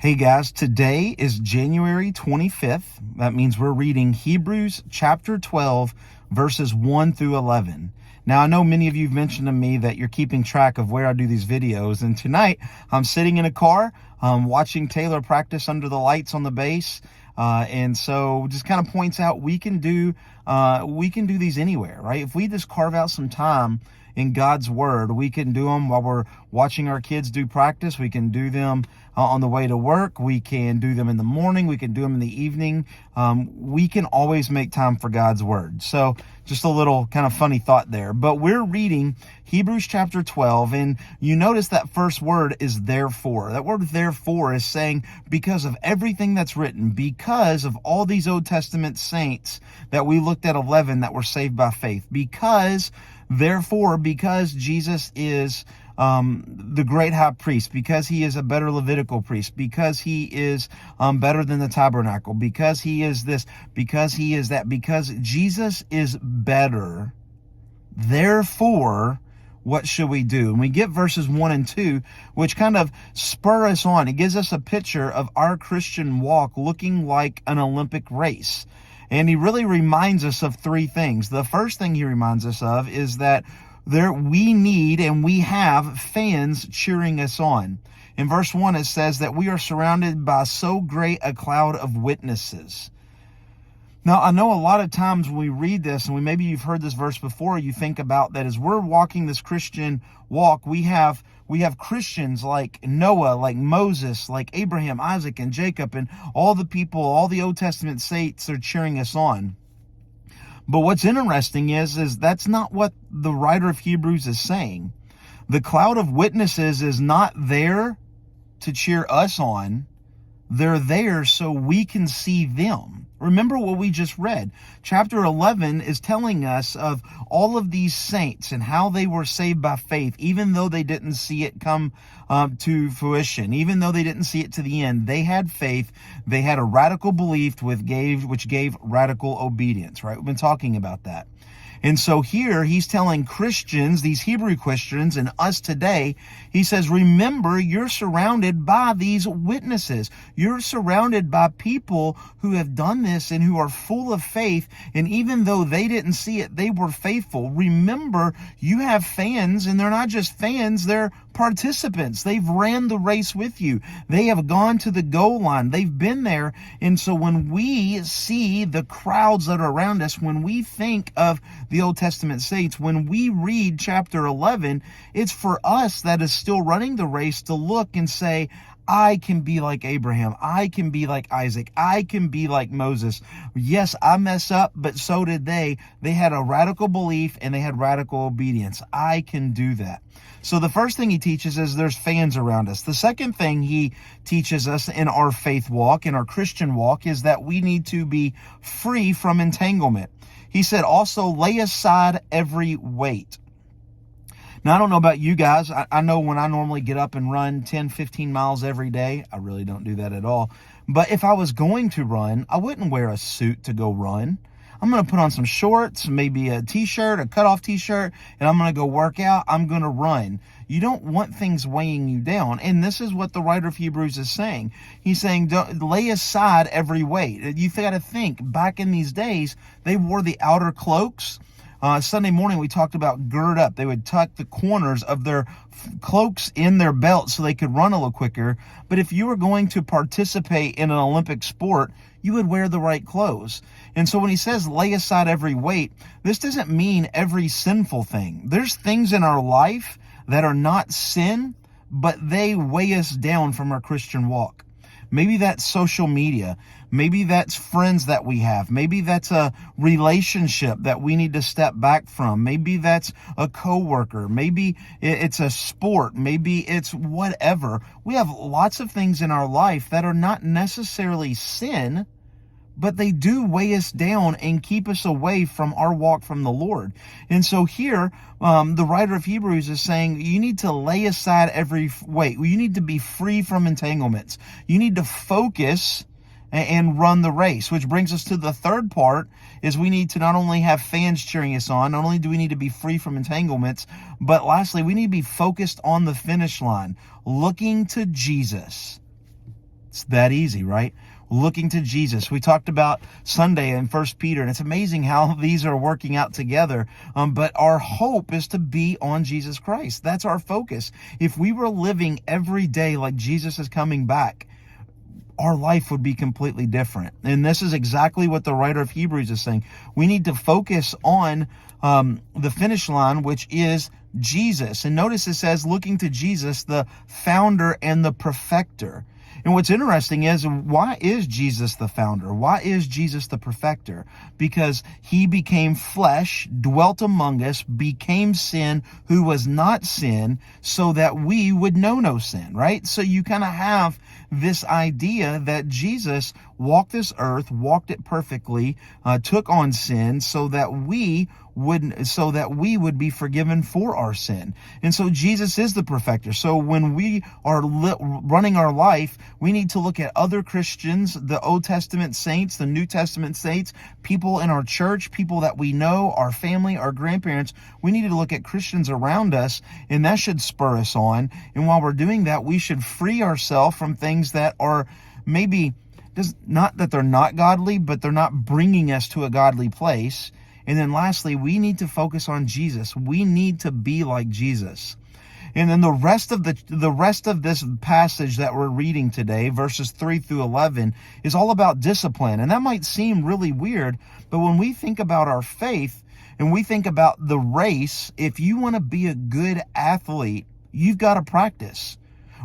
Hey guys, today is January 25th. That means we're reading Hebrews chapter 12, verses 1 through 11. Now, I know many of you have mentioned to me that you're keeping track of where I do these videos, and tonight I'm sitting in a car watching Taylor practice under the lights on the bass. And so just kind of points out we can do these anywhere, right? If we just carve out some time in God's word, we can do them while we're watching our kids do practice. We can do them on the way to work. We can do them in the morning. We can do them in the evening. We can always make time for God's word. So just a little kind of funny thought there. But we're reading Hebrews chapter 12, and you notice that first word is therefore. That word therefore is saying because of everything that's written, because of all these Old Testament saints that we looked at 11 that were saved by faith, because Jesus is the great high priest, because he is a better Levitical priest, because he is better than the tabernacle, because he is this, because he is that, because Jesus is better. Therefore, what should we do? And we get verses 1 and 2, which kind of spur us on. It gives us a picture of our Christian walk looking like an Olympic race. And he really reminds us of three things. The first thing he reminds us of is that we need and we have fans cheering us on. In verse 1, it says that we are surrounded by so great a cloud of witnesses. Now, I know a lot of times when we read this, and maybe you've heard this verse before, you think about that as we're walking this Christian walk, we have Christians like Noah, like Moses, like Abraham, Isaac, and Jacob, and all the people, all the Old Testament saints are cheering us on. But what's interesting is that's not what the writer of Hebrews is saying. The cloud of witnesses is not there to cheer us on. They're there so we can see them. Remember what we just read. Chapter 11 is telling us of all of these saints and how they were saved by faith, even though they didn't see it come to fruition, even though they didn't see it to the end. They had faith. They had a radical belief which gave radical obedience, right? We've been talking about that. And so here he's telling Christians, these Hebrew Christians and us today, he says, remember, you're surrounded by these witnesses. You're surrounded by people who have done this and who are full of faith. And even though they didn't see it, they were faithful. Remember, you have fans, and they're not just fans, they're participants. They've ran the race with you. They have gone to the goal line. They've been there. And so when we see the crowds that are around us, when we think of the Old Testament saints, when we read chapter 11, it's for us that is still running the race to look and say, I can be like Abraham. I can be like Isaac. I can be like Moses. Yes, I mess up, but so did they. They had a radical belief and they had radical obedience. I can do that. So the first thing he teaches is there's fans around us. The second thing he teaches us in our faith walk, in our Christian walk, is that we need to be free from entanglement. He said, also lay aside every weight. Now, I don't know about you guys. I know when I normally get up and run 10, 15 miles every day, I really don't do that at all. But if I was going to run, I wouldn't wear a suit to go run. I'm going to put on some shorts, maybe a t-shirt, a cutoff t-shirt, and I'm going to go work out. I'm going to run. You don't want things weighing you down. And this is what the writer of Hebrews is saying. He's saying, don't lay aside every weight. You've got to think, back in these days, they wore the outer cloaks. Sunday morning, we talked about gird up. They would tuck the corners of their cloaks in their belt so they could run a little quicker. But if you were going to participate in an Olympic sport, you would wear the right clothes. And so when he says lay aside every weight, this doesn't mean every sinful thing. There's things in our life that are not sin, but they weigh us down from our Christian walk. Maybe that's social media. Maybe that's friends that we have. Maybe that's a relationship that we need to step back from. Maybe that's a coworker. Maybe it's a sport. Maybe it's whatever. We have lots of things in our life that are not necessarily sin, but they do weigh us down and keep us away from our walk from the Lord. And so here, the writer of Hebrews is saying you need to lay aside every weight. You need to be free from entanglements. You need to focus and run the race, which brings us to the third part, is we need to not only have fans cheering us on, not only do we need to be free from entanglements, but lastly, we need to be focused on the finish line, looking to Jesus. It's that easy, right? Looking to Jesus. We talked about Sunday in 1 Peter, and it's amazing how these are working out together. But our hope is to be on Jesus Christ. That's our focus. If we were living every day like Jesus is coming back, our life would be completely different. And this is exactly what the writer of Hebrews is saying. We need to focus on the finish line, which is Jesus. And notice it says, looking to Jesus, the founder and the perfecter. And what's interesting is, why is Jesus the founder? Why is Jesus the perfecter? Because he became flesh, dwelt among us, became sin who was not sin, so that we would know no sin, right? So you kind of have this idea that Jesus walked this earth, walked it perfectly, took on sin so that we would be forgiven for our sin. And so Jesus is the perfecter. So when we are running our life, we need to look at other Christians, the Old Testament saints, the New Testament saints, people in our church, people that we know, our family, our grandparents. We need to look at Christians around us, and that should spur us on. And while we're doing that, we should free ourselves from things that are maybe not that they're not godly, but they're not bringing us to a godly place. And then lastly, we need to focus on Jesus. We need to be like Jesus. And then the rest of this passage that we're reading today, verses 3 through 11, is all about discipline. And that might seem really weird, but when we think about our faith and we think about the race, if you want to be a good athlete, you've got to practice.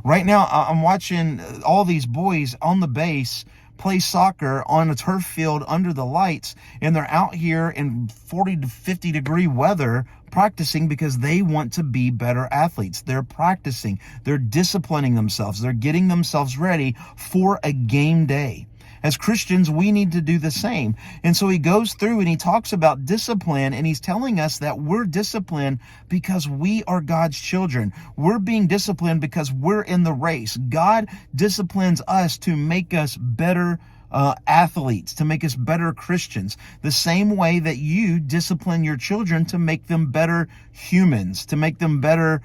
Right now, I'm watching all these boys on the base play soccer on a turf field under the lights, and they're out here in 40 to 50 degree weather practicing because they want to be better athletes. They're practicing, they're disciplining themselves, they're getting themselves ready for a game day. As Christians, we need to do the same. And so he goes through and he talks about discipline, and he's telling us that we're disciplined because we are God's children. We're being disciplined because we're in the race. God disciplines us to make us better athletes, to make us better Christians, the same way that you discipline your children to make them better humans, to make them better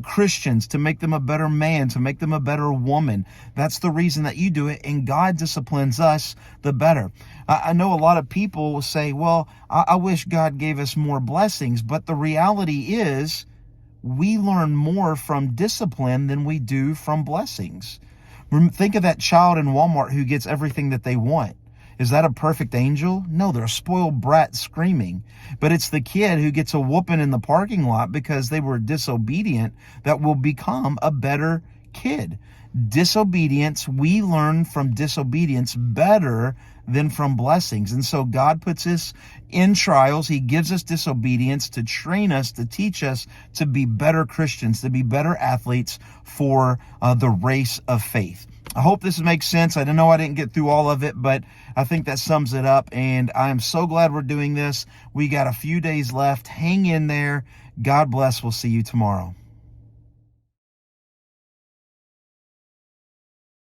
Christians, to make them a better man, to make them a better woman. That's the reason that you do it, and God disciplines us the better. I know a lot of people will say, well, I wish God gave us more blessings, but the reality is we learn more from discipline than we do from blessings. Think of that child in Walmart who gets everything that they want. Is that a perfect angel? No, they're a spoiled brat screaming. But it's the kid who gets a whooping in the parking lot because they were disobedient that will become a better kid. Disobedience, we learn from disobedience better than from blessings. And so God puts us in trials. He gives us disobedience to train us, to teach us to be better Christians, to be better athletes for the race of faith. I hope this makes sense. I know I didn't get through all of it, but I think that sums it up. And I am so glad we're doing this. We got a few days left. Hang in there. God bless. We'll see you tomorrow.